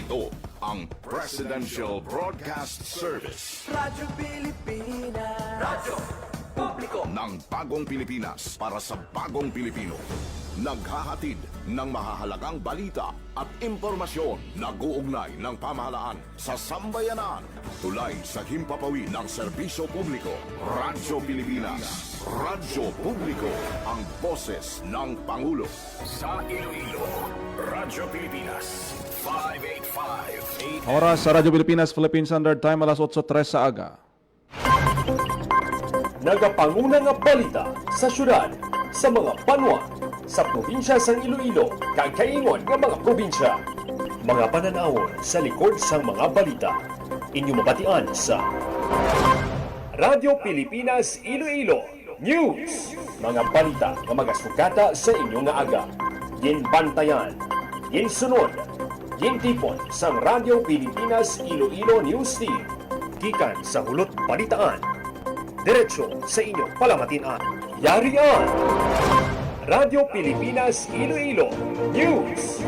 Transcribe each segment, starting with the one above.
Ito ang Presidential Broadcast Service. Radyo Pilipinas. Radyo Publiko Ng bagong Pilipinas para sa bagong Pilipino. Naghahatid ng mahahalagang balita at impormasyon na guugnay ng pamahalaan sa sambayanan. Tulay sa himpapawid ng serbisyo publiko. Radyo Pilipinas. Radyo Publiko. Ang boses ng Pangulo. Sa Iloilo, Radyo Pilipinas. 585. Oras sa Radyo Pilipinas, Philippine Standard Time, alas 8:03 sa aga. Nagapanguna nga balita sa syudad, sa mga banwa, sa probinsya sang Iloilo, kagkaingon nga mga probinsya. Mga pananawon sa likod sang mga balita. Inyo mabatian sa Radyo Pilipinas Iloilo News. Mga balita nga magasugata sa inyo nga aga. Ginbantayan, ginsunod, gintipon sang Radyo Pilipinas Iloilo News Team. Gikan sa hulot balitaan. Diretso sa inyong palamatian. Yarian! Radyo Pilipinas Iloilo News!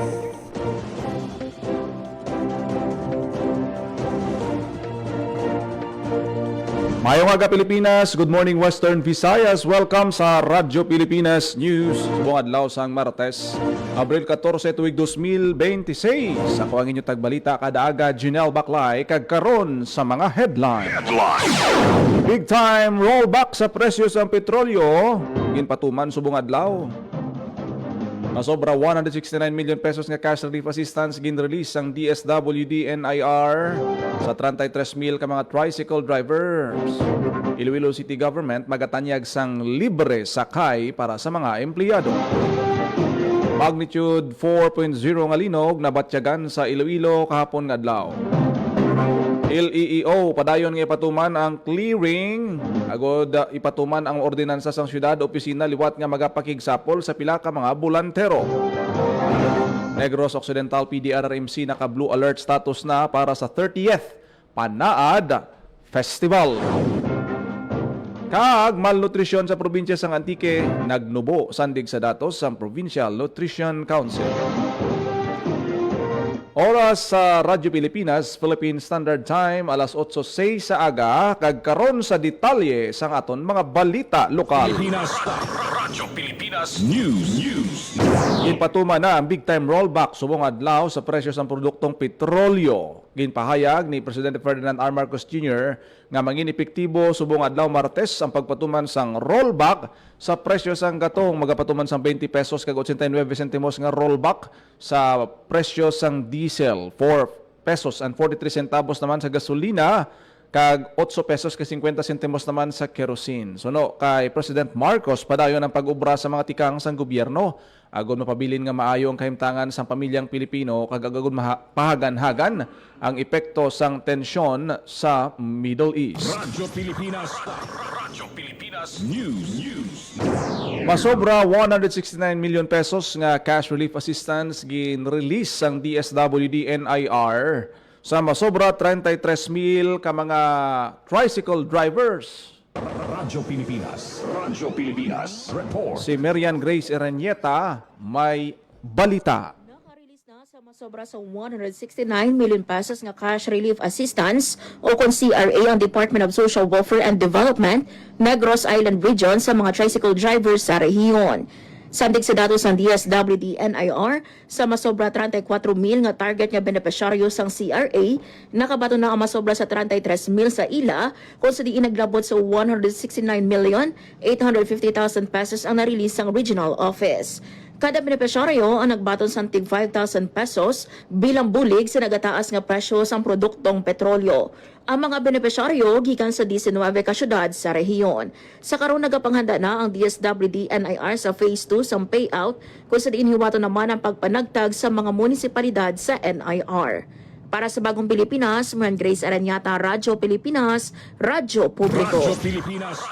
Mayong aga Pilipinas, good morning Western Visayas. Welcome sa Radyo Pilipinas News. Subong adlaw sang Martes, Abril 14 tuig 2026. Ako ang inyong tagbalita kada aga, Janelle Baclay, kagkaron sa mga headline. Big time rollback sa presyo sa petrolyo. Ginpatuman subong adlaw. Masobra 169 million pesos nga cash relief assistance gin-release ang DSWD NIR sa 33,000 ka mga tricycle drivers. Iloilo City Government magatanyag sang libre sakay para sa mga empleyado. Magnitude 4.0 nga linog nabatyagan sa Iloilo kahapon nga adlaw. LEEO padayon nga ipatuman ang clearing agod ipatuman ang ordinansa sang syudad opisina liwat nga magapakigsapol sa pila ka mga bulantero. Negros Occidental PDRRMC naka blue alert status na para sa 30th Panaad Festival. Kag malnutrisyon sa probinsya sang Antique nagnubo sandig sa datos sang Provincial Nutrition Council. Oras sa Radyo Pilipinas, Philippine Standard Time, alas 8:06 sa aga, kagkaron sa detalye sang aton mga balita lokal. Radyo Pilipinas News. Ginpatuman na ang big time rollback subong adlaw sa presyo sang produktong petrolyo. Ginpahayag ni Presidente Ferdinand R. Marcos Jr. nga mangin epektibo subong adlaw Martes ang pagpatuman sang rollback sa presyo sang gatong magapatuman sang 20 pesos kag 89 sentimos nga rollback sa presyo sang diesel, 4 pesos and 43 centavos naman sa gasolina kag 8 pesos kag 50 sentimos naman sa kerosene. Suno kay President Marcos padayon ang pag-ubra sa mga tikang sang gobyerno agod mapabilin nga maayo ang kahimtangan sang pamilyang Pilipino kag agud pahagan-hagan ang epekto sang tensyon sa Middle East. Radyo Pilipinas News. Masobra 169 million pesos nga cash relief assistance gin-release ang DSWD NIR sa masobra 33,000 ka mga tricycle drivers. Radyo Pilipinas Report. Si Marian Grace Eranieta may balita. Nakarelease na sa masobra sa 169 million pesos nga cash relief assistance o kung CRA ang Department of Social Welfare and Development Negros Island Region sa mga tricycle drivers sa rehiyon. Sandig sa datos ng DSWD NIR sa masobra 34,000 nga target nga benepisyaryo sang CRA, nakabato na ang masobra sa 33,000 sa ila kung sa diin naglabot sa 169,850,000 pesos ang na-release ang regional office. Kada benepisyaryo ang nagbaton sa tig 5,000 pesos bilang bulig sa nagataas nga presyo sang produktong petrolyo. Ang mga benepisyaryo gikan sa 19 ka syudad sa rehiyon. Sa karon nagapanghanda na ang DSWD NIR sa Phase 2 sang payout kung sa diin hiwato naman ang pagpanagtag sa mga munisipalidad sa NIR. Para sa Bagong Pilipinas, Marian Grace Aranyata, Radyo Pilipinas, Radyo Publiko. Radyo Pilipinas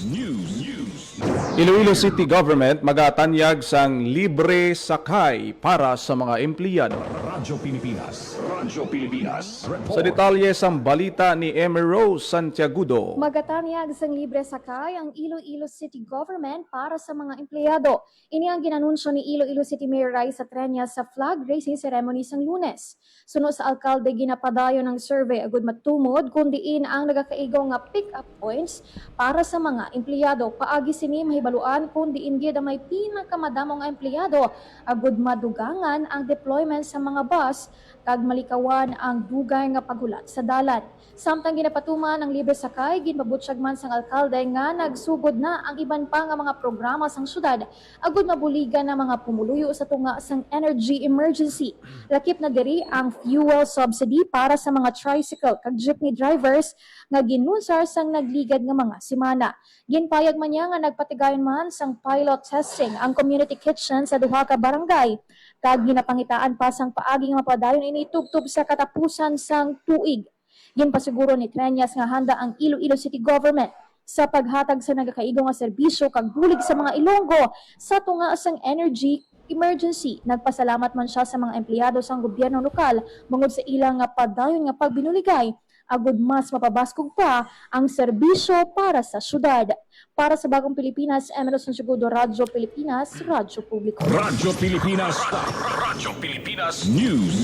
News. Iloilo City Government magatanyag sang libre sakay para sa mga empleyado. Radyo Pilipinas. Radyo Pilipinas. Report. Sa detalye sa balita ni Emmy Rose Santiagudo. Magatanyag sang libre sakay ang Iloilo City Government para sa mga empleyado. Ini ang ginanunsyo ni Iloilo City Mayor Raisa Treñas sa flag raising ceremony sang Lunes. Sunod sa alkalde ginapadayon ng survey agud matumod kung diin ang nagakaigaw nga pick-up points para sa mga empleyado. Paagi sini mahibaluan kung diin gyud may pinakamadamo nga empleyado agud madugangan ang deployment sa mga bus kag malikawan ang dugay nga paghulat sa dalan. Samtang ginapatuman ang libre sakay, ginpabutsyag man sang alkalde nga nagsugod na ang iban pa nga mga programa sang syudad agud mabuligan ng mga pumuluyo sa tunga sang energy emergency. Lakip na diri ang fuel subsidy para sa mga tricycle kag jeepney drivers nga ginunsar sang nagligad nga mga semana. Ginpayag man niya nga nagpatigayon man sang pilot testing ang community kitchen sa duha ka barangay kag ginapangitaan pa sang paagi nga mapadayon ini tubtub sa katapusan sang tuig. Ginpasiguro ni Treñas nga handa ang Iloilo City Government sa paghatag sa nagakaigo nga serbisyo kag bulig sa mga Ilonggo sa tunga sang energy emergency. Nagpasalamat man siya sa mga empleyado sang gobyerno lokal bangod sa ilang nga padayon nga pagbinuligay agud mas mapabaskog pa ang serbisyo para sa syudad. Para sa Bagong Pilipinas, Emerson Segudo, Radyo Pilipinas, Radyo Publiko. Radyo Pilipinas. Radyo Pilipinas News.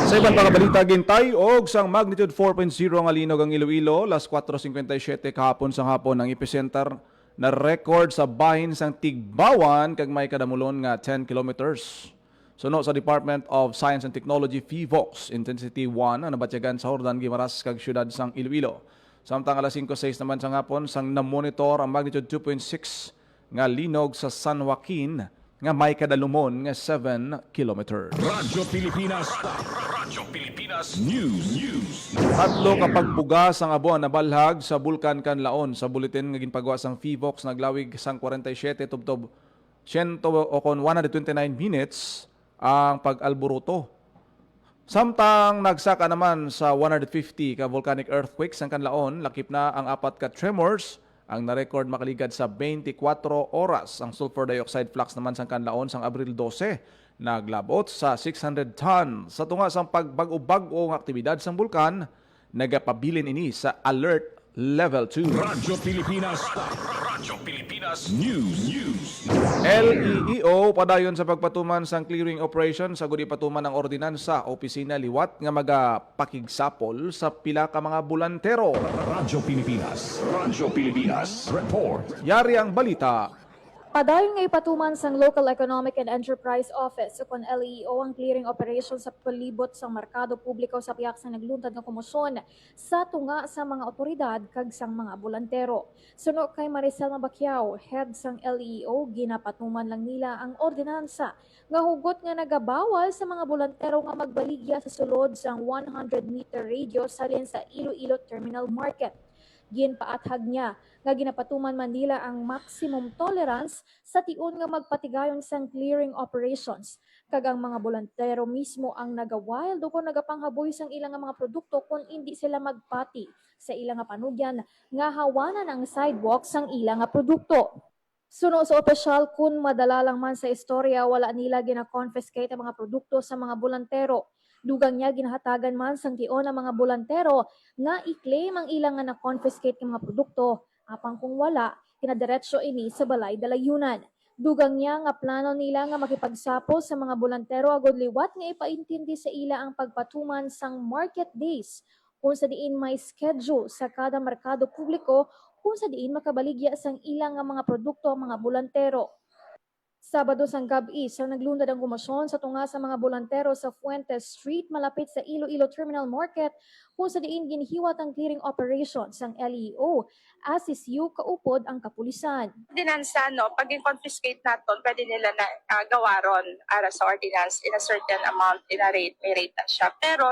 Sa ibang pakabalita gintay og sang magnitude 4.0 nga linog ang Iloilo, las 4:57 kahapon sang hapon ang epicenter na record sa bahin sang Tigbawan kag may kadamulon nga 10 kilometers. Suno sa Department of Science and Technology PHIVOX Intensity 1 ang nabatyagan sa Hordan, Guimaras kag syudad sang Iloilo. Samtang alas 5:06 naman sang hapon sang namonitor ang magnitude 2.6 nga linog sa San Joaquin nga may kadalumon nga 7 kilometers. Radyo Pilipinas. Radyo Pilipinas News. Tatlo ka pagbugas ang abuan na balhag sa Bulkan Kanlaon sa buletin nga ginpagawa sang PHIVOX naglawig sang 47 tubtob 100 o kon 129 minutes ang pag-alburuto. Samtang nagsaka naman sa 150 ka volcanic earthquakes ang Kanlaon, lakip na ang 4 ka tremors ang na-record makaligad sa 24 oras. Ang sulfur dioxide flux naman sa Kanlaon sang Abril 12 naglabot sa 600 ton. Sa tunga sang pagbag-o-bag-o nga aktibidad sang bulkan, nagapabilin ini sa alert level 2. Radyo Pilipinas. Radyo Pilipinas News. LEEO padayon sa pagpatuman sang clearing operation sa gudi patuman ng ordinansa opisina liwat nga magapakigsapol sa pila ka mga bulantero. Radyo Pilipinas. Radyo Pilipinas Report. Yari ang balita. Padayon nga ipatuman sang Local Economic and Enterprise Office o kon LEO ang clearing operation sa palibot sang merkado publiko sa piyak sa nagluntad nga komosyon sa tunga sa mga otoridad kag sang mga bulantero. Suno kay Maricel Mabakyao, head sang LEO, ginapatuman lang nila ang ordinansa nga hugot nga nagabawal sa mga bulantero nga magbaligya sa sulod sang 100-meter radius salin sa Iloilo Terminal Market. Ginpaathag niya nga ginapatuman man nila ang maximum tolerance sa tiun nga magpatigayon sang clearing operations. Kag ang mga bolantero mismo ang nagawild o kung nagapanghaboy sang ilang nga mga produkto kung hindi sila magpati sa ilang nga panugyan nga hawanan ang sidewalk sang ilang nga produkto. Suno sa opisyal, kung madala lang man sa istorya, wala nila gina-confiscate ang mga produkto sa mga bolantero. Dugang niya ginahatagan man sang tion ang mga bolantero nga i-claim ang ilang nga na-confiscate ng mga produkto. Apang kung wala, kinadiretso ini sa balay dalayunan. Dugang niya nga plano nila nga makipagsapo sa mga bolantero agod liwat nga ipaintindi sa ila ang pagpatuman sang market days kung sa diin may schedule sa kada merkado publiko kung sa diin makabaligya sang ilang nga mga produkto ang mga bolantero. Sabado sang gabi sa naglundad ang komosyon sa tunga sa mga bolantero sa Fuentes Street malapit sa Iloilo Terminal Market kung sa diin ginhiwat ang clearing operation sang LEO. Asisyu kaupod ang kapulisan. Ordinansa, no, pag confiscate natin, pwede nila na gawaron ara sa ordinance in a certain amount, in a rate, may rate na siya. Pero,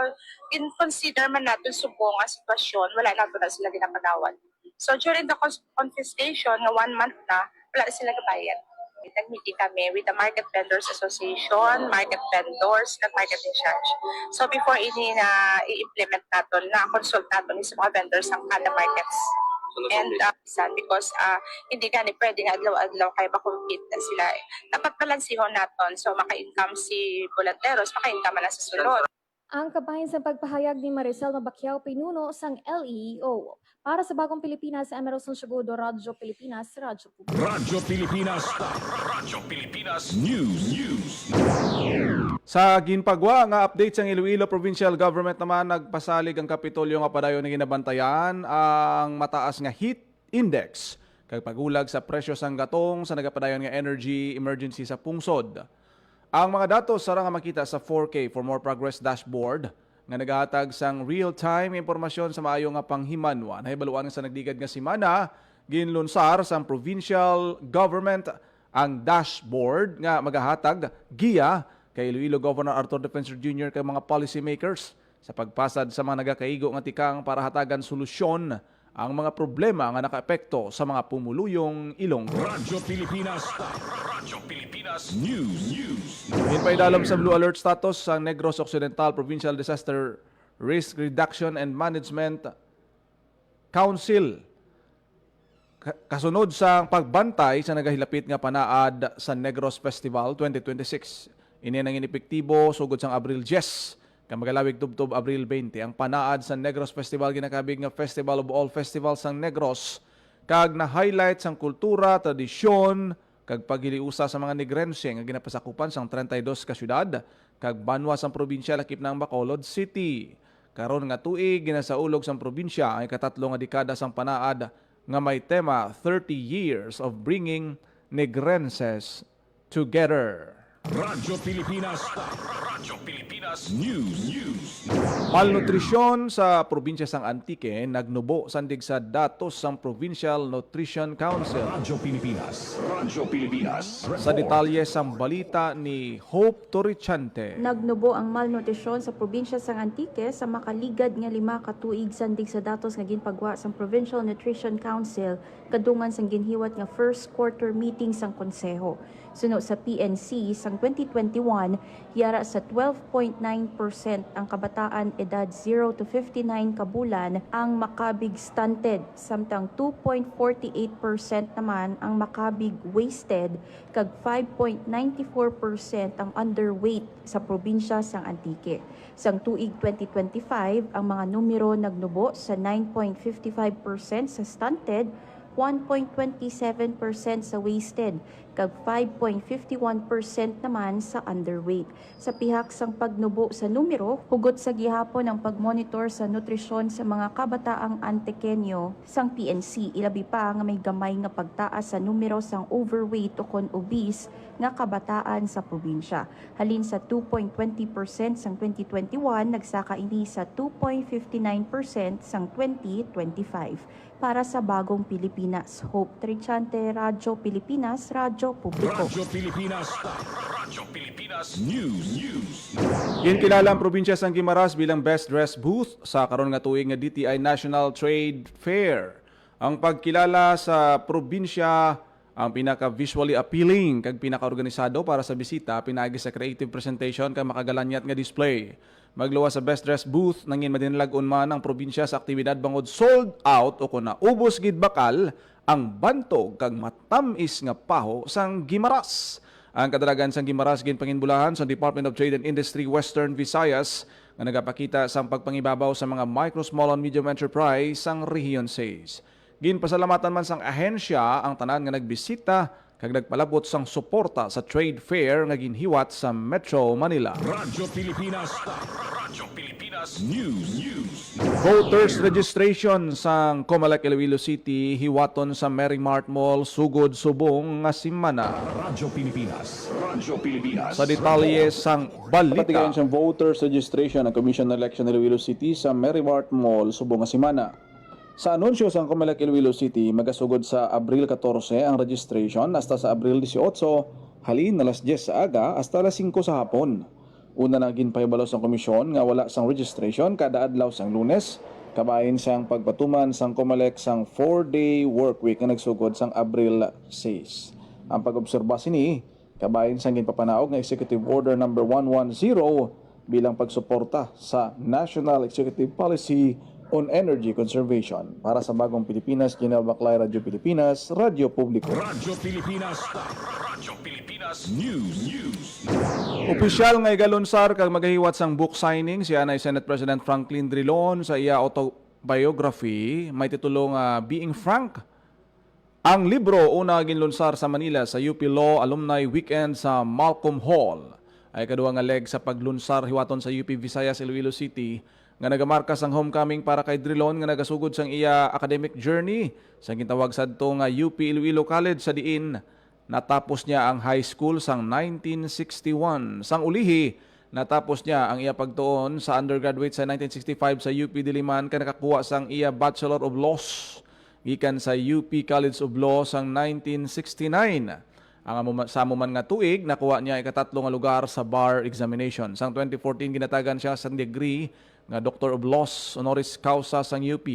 in-consider man natin subong ang sitwasyon, wala natin na sila ginapagawan. So, during the confiscation, na 1 month na, wala na sila gabayan. Nag-meeting kami with the Market Vendors Association, market vendors, at market in charge. So before ini na i-implement natin, na-consult natin sa mga vendors ng kada markets. And kapisan because hindi gani pwedeng adlaw-adlaw kay makumpit na sila. Dapat balansihon naton so maka-income si volunteers, maka-income na sa sulod. Ang kabahin sa pagpahayag ni Maricel Mabacquiao, pinuno sang LEO. Para sa Bagong Pilipinas, Emerson Segudo, Radyo Pilipinas, Radyo Publiko. Radyo Pilipinas. Radyo Pilipinas News. Sa ginpagwa nga update sa Iloilo Provincial Government naman, nagpasalig ang Kapitolyo nga padayon nga ginabantayan ang mataas nga heat index kag pagulag sa presyo sang gatong sa nagapadayon nga energy emergency sa pungsod. Ang mga datos sara nga makita sa 4K for More Progress dashboard nga nagahatag sang real-time impormasyon sa maayo nga panghimanwa. Nahibaluan sa nagdigad nga semana, ginlunsar sang provincial government ang dashboard nga magahatag giya kay Iloilo Governor Arthur Defensor Jr. kay mga policy makers sa pagpasad sa mga nagakaigo nga tikang para hatagan solusyon ang mga problema nga nakaapekto sa mga pumuluyong Ilonggo. Radyo Pilipinas. Radyo Pilipinas News. Hinpaidalom sa Blue Alert status sa Negros Occidental Provincial Disaster Risk Reduction and Management Council. Kasunod sa pagbantay sa nagahilapit nga panaad sa Negros Festival 2026. Ini nang inepektibo sugod sang Abril 10 kang magalawig tubtob Abril 20 ang panaad sa Negros Festival ginakabig nga Festival of All Festivals sang Negros kag na-highlight sang kultura, tradisyon kag paghiliusa sa mga Negrense nga ginapasakupan sang 32 ka syudad kag banwa sang probinsya lakip ng Bacolod City. Karon nga tuig ginasaulog sang probinsya ay katatlo nga dekada sang panaad nga may tema 30 Years of Bringing Negrenses Together. Radyo Pilipinas. Radyo Pilipinas News. Malnutrisyon sa probinsya sang Antique nagnubo sandig sa datos sang Provincial Nutrition Council. Radyo Pilipinas. Radyo Pilipinas. Sa detalye sang balita ni Hope Torrichante. Nagnubo ang malnutrisyon sa probinsya sang Antique sa makaligad nga 5 ka tuig sandig sa datos nga ginpagwa sang Provincial Nutrition Council kadungan sang ginhiwat nga first quarter meeting sang konseho. Suno sa PNC sang 2021 yara sa 12.9% ang kabataan edad 0 to 59 ka bulan ang makabig stunted samtang 2.48% naman ang makabig wasted kag 5.94% ang underweight sa probinsya sang Antique. Sang tuig 2025 ang mga numero nagnubo sa 9.55% sa stunted, 1.27% sa wasted, kag 5.51% naman sa underweight. Sa pihak sang pagnubo sa numero, hugot sa gihapon ang pagmonitor sa nutrisyon sa mga kabataang Antequeño sang PNC. Ilabi pa nga may gamay nga pagtaas sa numero sang overweight o kon obese nga kabataan sa probinsya. Halin sa 2.20% sang 2021, nagsaka ini sa 2.59% sang 2025. Para sa Bagong Pilipinas, Hope Trichante, Radyo Pilipinas, Radyo Publiko. Radyo Pilipinas. Radyo Pilipinas News. Ginkilala ang probinsya sang Guimaras bilang best dressed booth sa karon nga tuig nga DTI National Trade Fair. Ang pagkilala sa probinsya ang pinaka-visually appealing kag pinaka-organisado para sa bisita pinaagi sa creative presentation kag makagalanyat nga display. Magluwas sa best dress booth nangin madinlag man ang probinsya sa aktibidad bangod sold out o kuna ubos gid bakal ang bantog kag matamis nga paho sang Guimaras. Ang kadalagan sang Guimaras ginpanginbulahan sa Department of Trade and Industry Western Visayas nga nagapakita sa pagpangibabaw sa mga micro, small and medium enterprise sang Region 6. Ginpasalamatan man sang ahensya ang tanan nga nagbisita kag nagpalabot sang suporta sa trade fair nga ginhiwat sa Metro Manila. Radyo Pilipinas. Radyo Pilipinas News. Voters registration sang Comelec Iloilo City hiwaton sa Merrimart Mall sugod subong nga semana. Radyo Pilipinas. Radyo Pilipinas. Sa detalye sang balita. Patigayon sa voters registration ng Commission on Election Iloilo City sa Merrimart Mall subong nga semana. Sa anunsyo sa Comelec Iloilo City, magasugod sa Abril 14 ang registration hasta sa Abril 18, halin alas 10 sa aga hasta alas 5 sa hapon. Una na ginpahibalo sa komisyon nga wala sang registration kada adlaw sang Lunes, kabahin sang pagpatuman sang Comelec sang 4-day work week nga nagsugod sang Abril 6. Ang pag-obserba sini, kabahin sang ginpapanaog nga Executive Order number 110 bilang pagsuporta sa National Executive Policy on energy conservation. Para sa Bagong Pilipinas, General Baclay, Radyo Pilipinas, Radyo Publiko. Radyo Pilipinas. Radyo Pilipinas News. Opisyal nga igalunsar kag magahiwat sang book signing si Anay Senate President Franklin Drilon sa iya autobiography may titulo nga Being Frank. Ang libro una ginlunsar sa Manila sa UP Law Alumni Weekend sa Malcolm Hall ay kaduwa nga leg sa paglunsar hiwaton sa UP Visayas Iloilo City nga nagamarka sang homecoming para kay Drilon nga nagasugod sang iya academic journey sa gitawag sadto nga UP Iloilo College sa diin. Natapos niya ang high school sang 1961. Sang ulihi, natapos niya ang iya pagtuon sa undergraduate sa 1965 sa UP Diliman kaya nakakuha sang iya Bachelor of Laws gikan sa UP College of Law sang 1969. Sa amuman nga tuig, nakuha niya ikatatlo nga lugar sa bar examination. Sang 2014, ginatagan siya sa degree nga Doctor of Laws honoris causa sang UP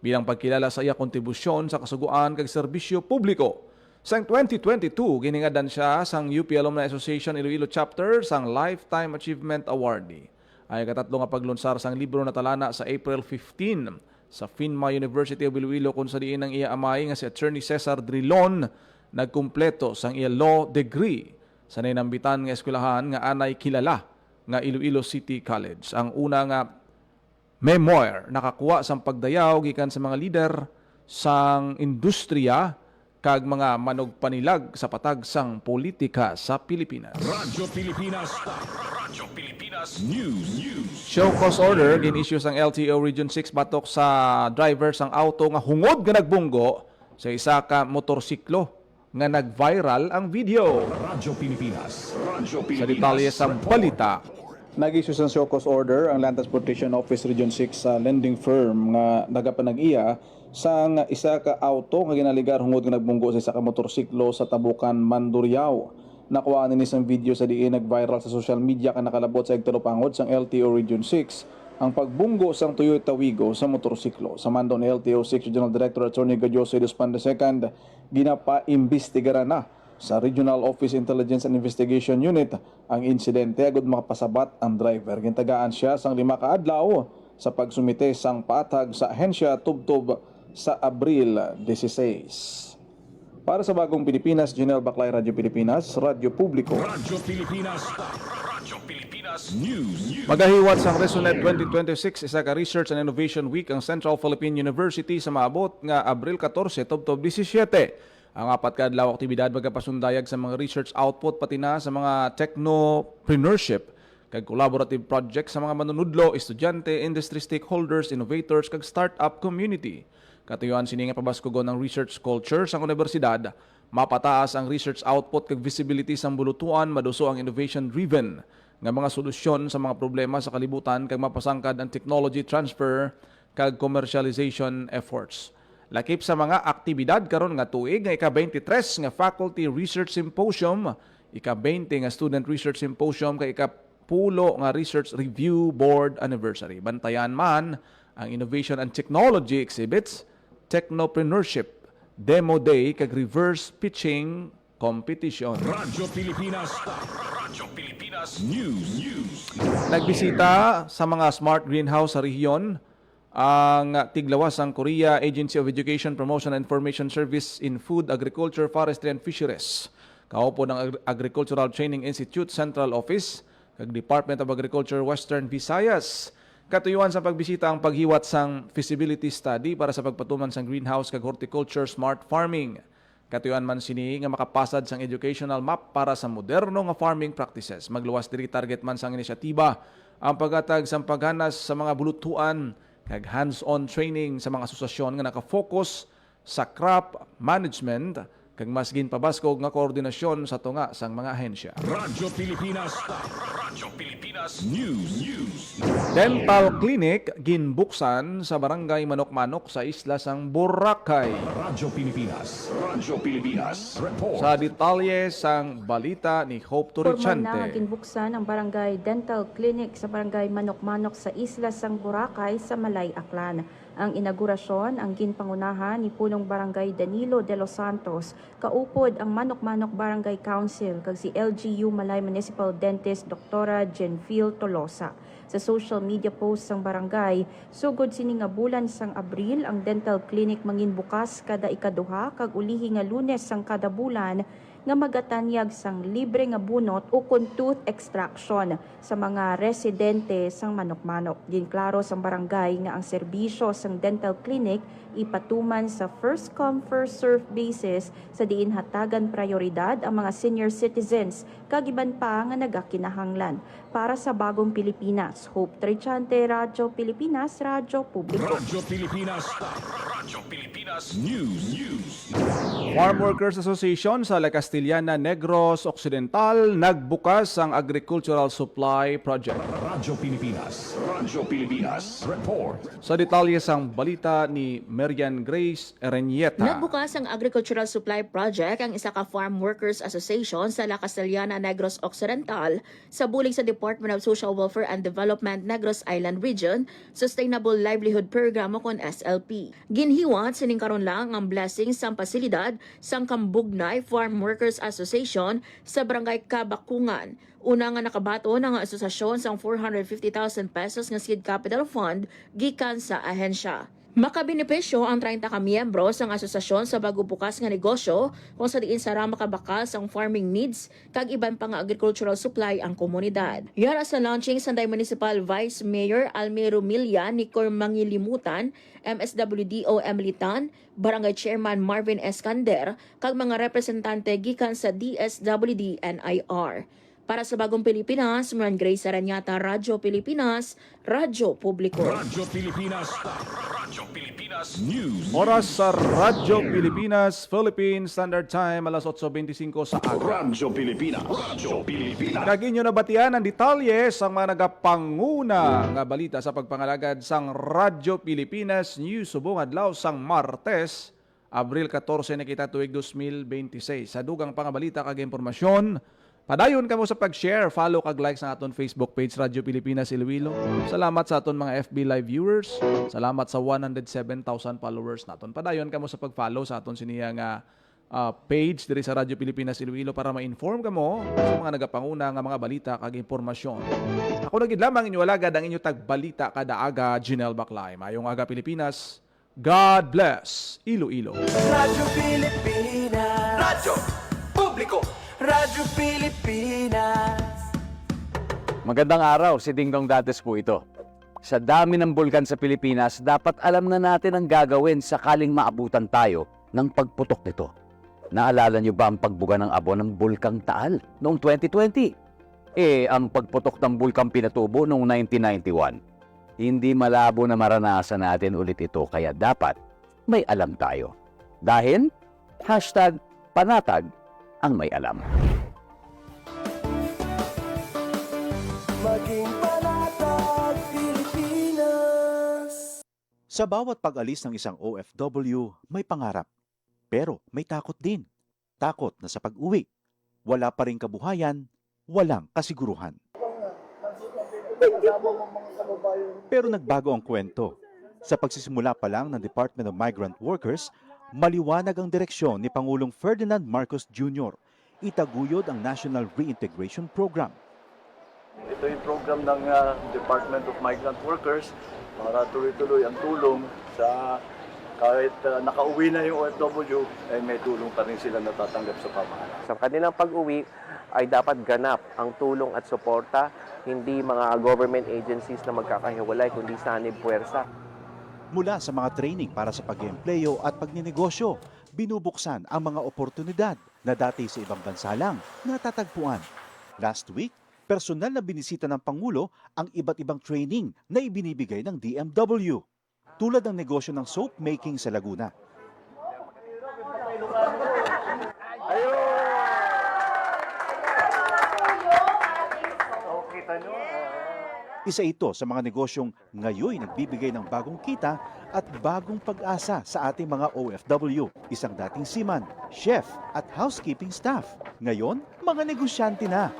bilang pagkilala sa iya kontribusyon sa kasuguan kag serbisyo publiko. Sang 2022, giningadan siya sang UP Alumni Association Iloilo Chapter sang Lifetime Achievement Awardee. Ay katatlo nga paglunsar sang libro na talana sa April 15 sa Finma University of Iloilo kung sa diin ang iya amay nga si Attorney Cesar Drilon nagkumpleto sang iya law degree sa nainambitan nga eskwelahan nga anay kilala nga Iloilo City College. Ang una nga memoir nakakuha sang pagdayaw gikan sa mga lider sang industriya kag mga manugpanilag sa patag sang politika sa Pilipinas. Radyo Pilipinas. Radyo Pilipinas News. Show cause order gin-issue sang LTO Region 6 batok sa driver sang auto nga hungod nga nagbunggo sa isa ka motorsiklo nga nag-viral ang video. Radyo Pilipinas. Radyo Sa detalye sa balita, Nag-issue sa show cause order ang Land Transportation Office Region 6 sa lending firm nga nagapanag-iya sang isa ka auto nga ginaligar hungod nga nagbunggo sa isa ka motorsiklo sa Tabukan, Mandurriao. Nakuha ni isang video sa diin nag-viral sa social media ka nakalabot sa igtarupangod sang LTO Region 6 ang pagbunggo sang Toyota Wigo sa motorsiklo. Sa mandon LTO 6 Regional Director Attorney Gadjose Duspan II, ginapa-imbestigaran na sa Regional Office Intelligence and Investigation Unit ang insidente agud makapasabat ang driver. Gintagaan siya sang 5 ka adlaw sa pagsumite sang patag sa ahensya tubtob sa Abril 16. Para sa Bagong Pilipinas, General Baclay, Radyo Pilipinas, Radyo Publiko. Radyo Pilipinas. Radyo Pilipinas News. magahiwat sang Resonet 2026 isa ka Research and Innovation Week ang Central Philippine University sa maabot nga Abril 14 tubtob 17. Ang apat ka adlaw aktibidad magapasundayag sa mga research output pati na sa mga technopreneurship kag collaborative projects sa mga manunudlo, estudyante, industry stakeholders, innovators kag startup community. Katuyuan sini nga pabaskugon ng research culture sa universidad, mapataas ang research output kag visibility sa bulutuan, maduso ang innovation driven nga mga solusyon sa mga problema sa kalibutan kag mapasangkad ang technology transfer kag commercialization efforts. Lakip sa mga aktibidad karon nga tuig nga ika-23 nga Faculty Research Symposium, ika-20 nga Student Research Symposium kay ika-10 nga Research Review Board Anniversary. Bantayan man ang Innovation and Technology exhibits, Technopreneurship, Demo Day kag Reverse Pitching Competition. Radyo Pilipinas. Radyo Pilipinas News. Nagbisita sa mga smart greenhouse sa rehiyon ang tiglawas ang Korea Agency of Education, Promotion and Information Service in Food, Agriculture, Forestry and Fisheries. Kaupo ng Agricultural Training Institute Central Office kag Department of Agriculture Western Visayas. Katuyuan sa pagbisita ang paghiwat sang feasibility study para sa pagpatuman sang greenhouse kag horticulture smart farming. Katuyuan man sini nga makapasad sang educational map para sa moderno nga farming practices. Magluwas diri target man sang inisyatiba ang paghatag sang paghanas sa mga bulutuan kag hands-on training sa mga asosasyon nga nakafocus sa crop management kag mas ginpabaskog nga koordinasyon sa tunga sang mga ahensya. Radyo Pilipinas. Radyo Pilipinas News. Dental clinic ginbuksan sa barangay Manok-Manok sa isla sang Boracay. Radyo Pilipinas. Radyo Pilipinas. Report. Sa detalye sang balita ni Hope Formal na Turichante. ginbuksan ang Barangay Dental Clinic sa Barangay Manok-Manok sa Isla Sang Boracay sa Malay, Aklan. Ang inaugurasyon ang ginpangunahan ni Punong Barangay Danilo de los Santos kaupod ang Manok-Manok Barangay Council kag si LGU Malay Municipal Dentist Dr. Genfil Tolosa. Sa social media post sang barangay, sugod sini nga bulan sang Abril ang dental clinic mangin bukas kada ikaduha kag ulihi nga Lunes sang kada bulan nga magatanyag sang libre nga bunot o kun tooth extraction sa mga residente sang Manok-Manok. Ginklaro sang barangay nga ang serbisyo sang dental clinic ipatuman sa first come first serve basis sa diin hatagan prioridad ang mga senior citizens kag iban pa nga nagakinahanglan. Para sa Bagong Pilipinas, Hope Trichante, Radyo Pilipinas, Radyo Publiko. Radyo Pilipinas. Radyo Pilipinas News. Farm Workers Association sa La Castellana, Negros Occidental nagbukas ang Agricultural Supply Project. Radyo Pilipinas. Radyo Pilipinas. Report. Sa detalye sang balita ni Marian Grace Ereñeta. Nagbukas ang Agricultural Supply Project ang isa ka Farm Workers Association sa La Castellana, Negros Occidental sa bulig sa Department of Social Welfare and Development Negros Island Region Sustainable Livelihood Program o kon SLP. Ginhiwat sining karon lang ang blessing sang pasilidad sang Kambugnay Farm Workers Association sa Barangay Kabakungan. Una nga nakabato ng asosasyon sang 450,000 pesos nga seed capital fund gikan sa ahensya. Makabenepisyo ang 30 ka miyembro sang asosasyon sa bago bukas nga negosyo kung sa diin sara makabakas ang farming needs kag iban pa nga agricultural supply ang komunidad. Yara sa launching Sanday Municipal Vice Mayor Almero Milla ni Mangilimutan, MSWDO Emily Tan, Barangay Chairman Marvin Escander kag mga representante gikan sa DSWD NIR. Para sa Bagong Pilipinas, Marian Grace Ereñeta, Radyo Pilipinas, Radyo Publiko. Radyo Pilipinas. Radyo Pilipinas News. Oras sa Radyo Pilipinas, Philippine Standard Time, alas 8:25 sa aga. Radyo Pilipinas. Radyo Pilipinas. Kaginyo na batian ang detalye sa mga nagapanguna nga balita sa pagpangalagad sang Radyo Pilipinas News subong adlaw sang Martes, Abril 14 na kita tuig 2026. Sa dugang pangabalita kag impormasyon, padayon kamo sa pag-share, follow kag like sa aton Facebook page Radyo Pilipinas Iloilo. Salamat sa aton mga FB live viewers. Salamat sa 107,000 followers naton. Padayon kamo sa pag-follow sa aton siniya nga page diri sa Radyo Pilipinas Iloilo para ma-inform kamo sa mga nagapanguna nga mga balita kag impormasyon. Ako na gid lamang inyo alagad ang inyo tagbalita kada aga, Janelle Baclay. Mayong aga Pilipinas. God bless Iloilo. Radyo Pilipinas. Radyo Publiko. Radyo Pilipinas. Magandang araw, si Dingdong Dantes po ito. Sa dami ng bulkan sa Pilipinas, dapat alam na natin ang gagawin sakaling maabutan tayo ng pagputok nito. Naalala niyo ba ang pagbuga ng abo ng Bulkang Taal noong 2020? Ang pagputok ng Bulkang Pinatubo noong 1991. Hindi malabo na maranasan natin ulit ito, kaya dapat may alam tayo. Dahil, #panatag ang may alam. Maging panatag Pilipinas. Sa bawat pag-alis ng isang OFW, may pangarap. Pero may takot din. Takot na sa pag-uwi. Wala pa ring kabuhayan, walang kasiguruhan. Pero nagbago ang kwento. Sa pagsisimula pa lang ng Department of Migrant Workers, maliwanag ang direksyon ni Pangulong Ferdinand Marcos Jr. Itaguyod ang National Reintegration Program. Ito yung program ng Department of Migrant Workers para tuloy-tuloy ang tulong sa kahit nakauwi na yung OFW, ay may tulong pa rin sila natatanggap sa pamahalaan. Sa kanilang pag-uwi ay dapat ganap ang tulong at suporta, hindi mga government agencies na magkakahiwalay kundi sanib puwersa. Mula sa mga training para sa pag-eempleyo at pagninegosyo, binubuksan ang mga oportunidad na dati sa ibang bansa lang natatagpuan. Last week, personal na binisita ng Pangulo ang iba't ibang training na ibinibigay ng DMW. Tulad ng negosyo ng soap making sa Laguna. Isa ito sa mga negosyong ngayon nagbibigay ng bagong kita at bagong pag-asa sa ating mga OFW. Isang dating seaman, chef at housekeeping staff. Ngayon, mga negosyante na.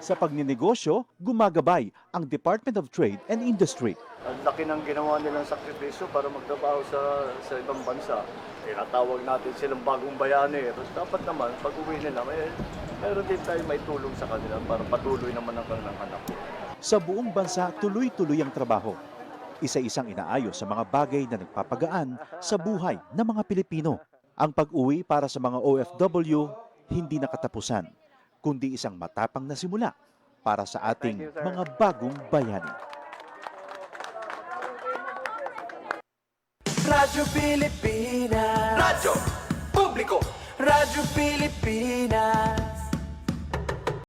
Sa pagninegosyo, gumagabay ang Department of Trade and Industry. Ang laki ng ginawa nilang sakripisyo para magtrabaho sa ibang bansa. Tinatawag natin silang bagong bayani. Tapos dapat naman, pag uwi nila, meron din tayo may tulong sa kanila para patuloy naman ang kanilang anak. Sa buong bansa, tuloy-tuloy ang trabaho. Isa-isang inaayos sa mga bagay na nagpapagaan sa buhay ng mga Pilipino. Ang pag-uwi para sa mga OFW, hindi na katapusan, kundi isang matapang na simula para sa ating mga bagong bayani. Radyo Pilipinas. Radyo Publiko. Radyo Pilipinas.